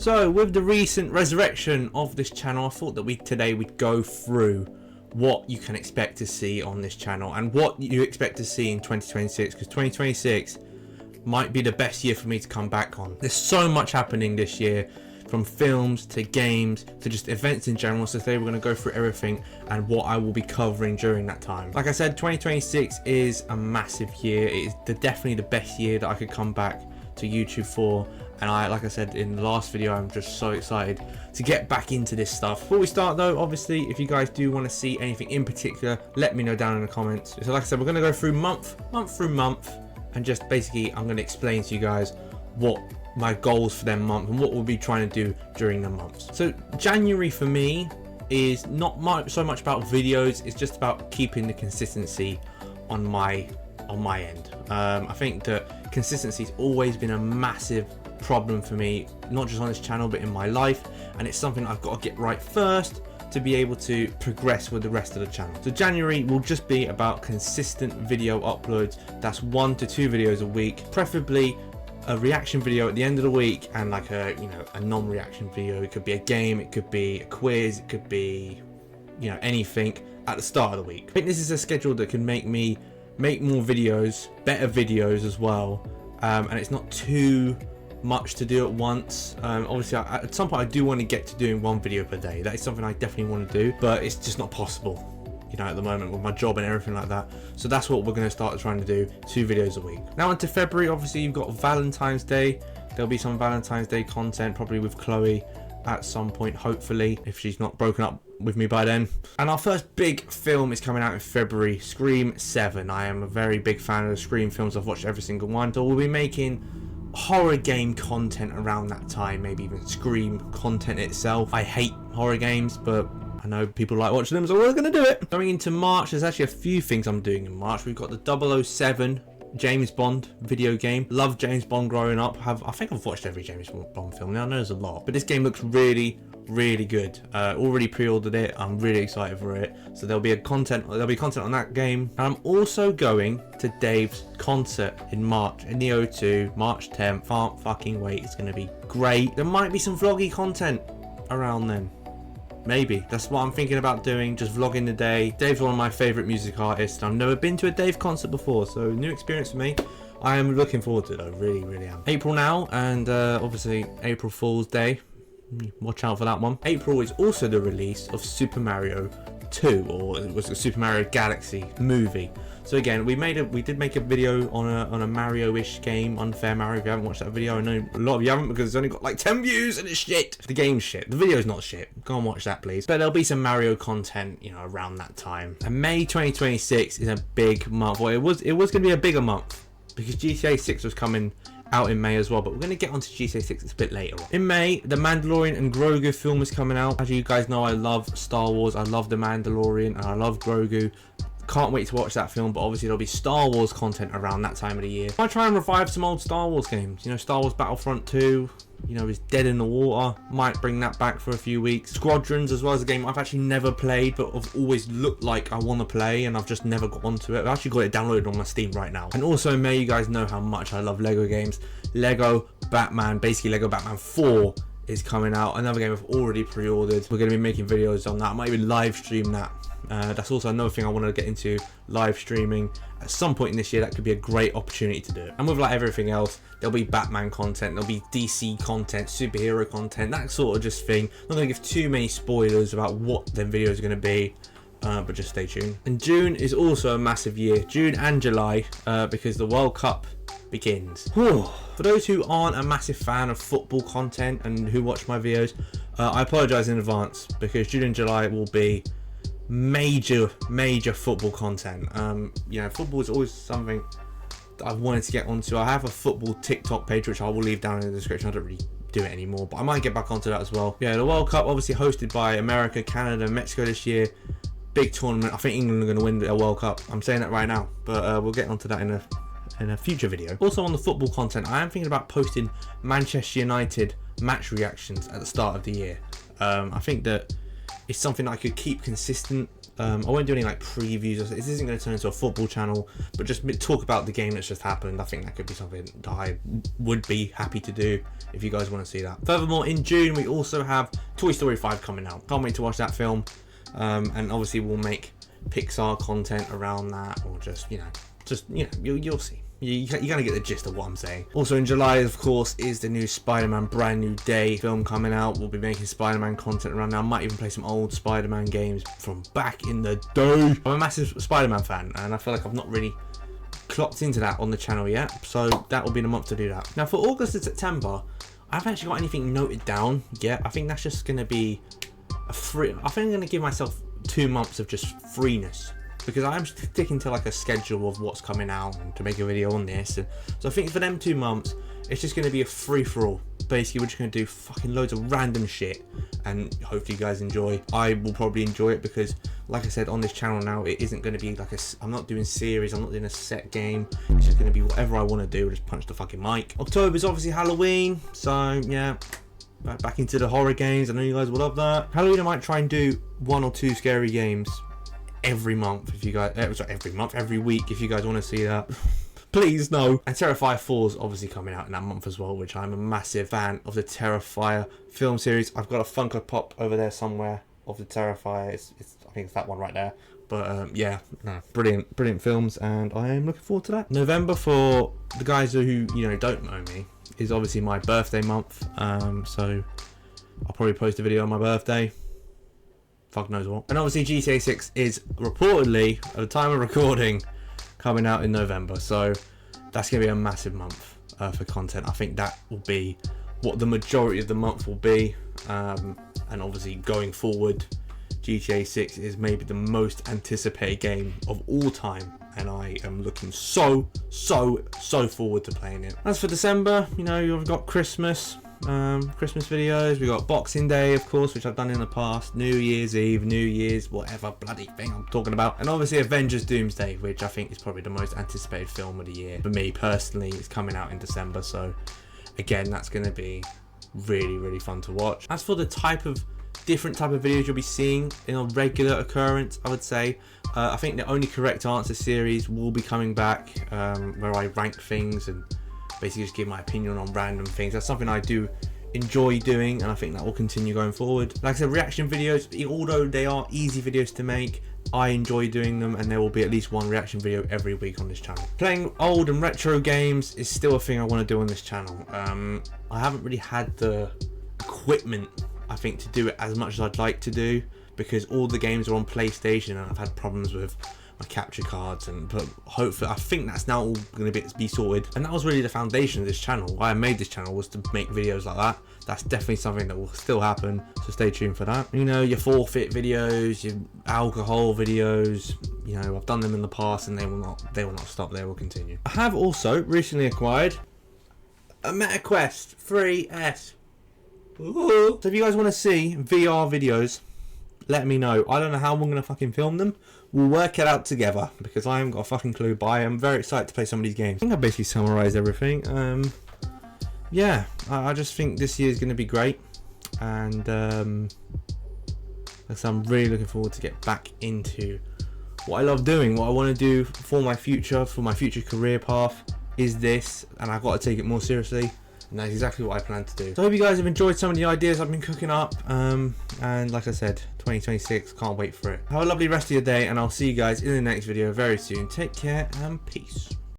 So with the recent resurrection of this channel, I thought that today we'd go through what you can expect to see on this channel and what you expect to see in 2026, because 2026 might be the best year for me to come back on. There's so much happening this year, from films to games to just events in general. So today we're going to go through everything and what I will be covering during that time. Like I said, 2026 is a massive year. It is definitely the best year that I could come back to YouTube for, and like I said in the last video, I'm just so excited to get back into this stuff. Before we start though, obviously if you guys do want to see anything in particular, let me know down in the comments. So like I said, we're going to go through month through month, and just basically I'm going to explain to you guys what my goals for them month and what we'll be trying to do during the months. So January for me is not so much about videos, it's just about keeping the consistency on my end. I think that consistency has always been a massive problem for me, not just on this channel but in my life, and it's something I've got to get right first to be able to progress with the rest of the channel. So January will just be about consistent video uploads. That's 1 to 2 videos a week, preferably a reaction video at the end of the week and like a non-reaction video. It could be a game, it could be a quiz, it could be anything at the start of the week. I think this is a schedule that can make me make more videos, better videos as well, and it's not too much to do at once. Obviously at some point I do want to get to doing 1 video per day. That is something I definitely want to do, but it's just not possible at the moment with my job and everything like that. So that's what we're going to start trying to do, 2 videos a week. Now into February, obviously you've got Valentine's Day. There'll be some Valentine's Day content, probably with Chloe at some point, hopefully, if she's not broken up with me by then. And our first big film is coming out in February, Scream 7. I am a very big fan of the Scream films. I've watched every single one. So we'll be making horror game content around that time, maybe even Scream content itself. I hate horror games, but I know people like watching them, so we're going to do it. Going into March, there's actually a few things I'm doing in March. We've got the 007 James Bond video game. Loved James Bond growing up. I think I've watched every James Bond film. Now I know there's a lot, but this game looks really good. Already pre-ordered it. I'm really excited for it. So there'll be content on that game. And I'm also going to Dave's concert in March in the O2, March 10th. Can't fucking wait. It's going to be great. There might be some vloggy content around then. Maybe. That's what I'm thinking about doing, just vlogging the day. Dave's one of my favourite music artists. I've never been to a Dave concert before, so new experience for me. I am looking forward to it, I really am. April now, and obviously April Fool's Day. Watch out for that one. April is also the release of Super Mario 2, or it was a Super Mario Galaxy movie. So again, we did make a video on a Mario-ish game, Unfair Mario. If you haven't watched that video, I know a lot of you haven't because it's only got like 10 views and it's shit. The game's shit. The video's not shit. Go and watch that, please. But there'll be some Mario content, around that time. And May 2026 is a big month. Well, it was going to be a bigger month because GTA 6 was coming out in May as well, but we're going to get onto GTA 6 a bit later on. In May, The Mandalorian and Grogu film is coming out. As you guys know, I love Star Wars, I love The Mandalorian, and I love Grogu. Can't wait to watch that film, but obviously there'll be Star Wars content around that time of the year. I might try and revive some old Star Wars games. Star Wars Battlefront 2, is dead in the water. Might bring that back for a few weeks. Squadrons as well as a game I've actually never played, but I've always looked like I want to play, and I've just never got onto it. I've actually got it downloaded on my Steam right now. And also in May, you guys know how much I love Lego games. Lego Batman, basically Lego Batman 4 is coming out. Another game I've already pre-ordered. We're going to be making videos on that. I might even live stream that. That's also another thing I want to get into, live streaming at some point in this year. That could be a great opportunity to do it. And with like everything else, there'll be Batman content, there'll be DC content, superhero content, that sort of just thing. I'm not going to give too many spoilers about what them videos are going to be, but just stay tuned. And June is also a massive year, June and July, because the World Cup begins. For those who aren't a massive fan of football content and who watch my videos, I apologize in advance, because June and July will be major football content. Football is always something that I've wanted to get onto. I have a football TikTok page which I will leave down in the description. I don't really do it anymore, but I might get back onto that as well. The World Cup obviously hosted by America, Canada, Mexico this year. Big tournament. I think England are going to win the World Cup. I'm saying that right now, but we'll get onto that in a future video. Also on the football content, I am thinking about posting Manchester United match reactions at the start of the year. I think that it's something I could keep consistent I won't do any like previews. This isn't going to turn into a football channel, but just talk about the game that's just happened. I think that could be something that I would be happy to do if you guys want to see that. Furthermore, in June we also have Toy Story 5 coming out. Can't wait to watch that film. And obviously we'll make Pixar content around that, or just you'll see. You're gonna get the gist of what I'm saying. Also in July, of course, is the new Spider-Man Brand New Day film coming out. We'll be making Spider-Man content around now. I might even play some old Spider-Man games from back in the day. I'm a massive Spider-Man fan, and I feel like I've not really clocked into that on the channel yet, so that will be the month to do that. Now for August and September, I haven't actually got anything noted down yet. I think that's just gonna be I think I'm gonna give myself 2 months of just freeness, because I'm sticking to like a schedule of what's coming out and to make a video on this, and so I think for them 2 months it's just going to be a free-for-all. Basically we're just going to do fucking loads of random shit, and hopefully you guys enjoy. I will probably enjoy it, because like I said, on this channel now it isn't going to be like I'm not doing series, I'm not doing a set game. It's just going to be whatever I want to do, just punch the fucking mic. October's obviously Halloween, so yeah, back into the horror games. I know you guys will love that. Halloween I might try and do 1 or 2 scary games every month if you guys every week if you guys want to see that. Please no. And Terrifier 4 is obviously coming out in that month as well, which I'm a massive fan of the Terrifier film series. I've got a Funko Pop over there somewhere of the Terrifier. I think it's that one right there. But yeah, no, brilliant films, and I am looking forward to that. November, for the guys who don't know me, is obviously my birthday month. So I'll probably post a video on my birthday. Fuck knows what. And obviously GTA 6 is reportedly, at the time of recording, coming out in November. So that's going to be a massive month for content. I think that will be what the majority of the month will be. And obviously going forward, GTA 6 is maybe the most anticipated game of all time. And I am looking so forward to playing it. As for December, you've got Christmas videos. We got Boxing Day, of course, which I've done in the past, New Year's Eve, New Year's, whatever bloody thing I'm talking about, and obviously Avengers Doomsday, which I think is probably the most anticipated film of the year for me personally. It's coming out in December, so again, that's going to be really fun to watch. As for the different type of videos you'll be seeing in a regular occurrence, I would say I think the Only Correct Answer series will be coming back, where I rank things and basically just give my opinion on random things. That's something I do enjoy doing, and I think that will continue going forward. Like I said, reaction videos, although they are easy videos to make, I enjoy doing them, and there will be at least 1 reaction video every week on this channel. Playing old and retro games is still a thing I want to do on this channel. I haven't really had the equipment, I think, to do it as much as I'd like to do, because all the games are on PlayStation and I've had problems with my capture cards, but hopefully I think that's now all going to be sorted. And that was really the foundation of this channel. Why I made this channel was to make videos like that. That's definitely something that will still happen, so stay tuned for that. Your forfeit videos, your alcohol videos, I've done them in the past, and they will not stop. They will continue. I have also recently acquired a MetaQuest 3S. Ooh. So if you guys want to see VR videos, let me know. I don't know how I'm going to fucking film them. We'll work it out together, because I haven't got a fucking clue, but I am very excited to play some of these games. I think I basically summarised everything. Yeah, I just think this year is going to be great, and so I'm really looking forward to get back into what I love doing, what I want to do for my future career path is this, and I've got to take it more seriously. And that's exactly what I plan to do. So I hope you guys have enjoyed some of the ideas I've been cooking up. And like I said, 2026, can't wait for it. Have a lovely rest of your day, and I'll see you guys in the next video very soon. Take care and peace.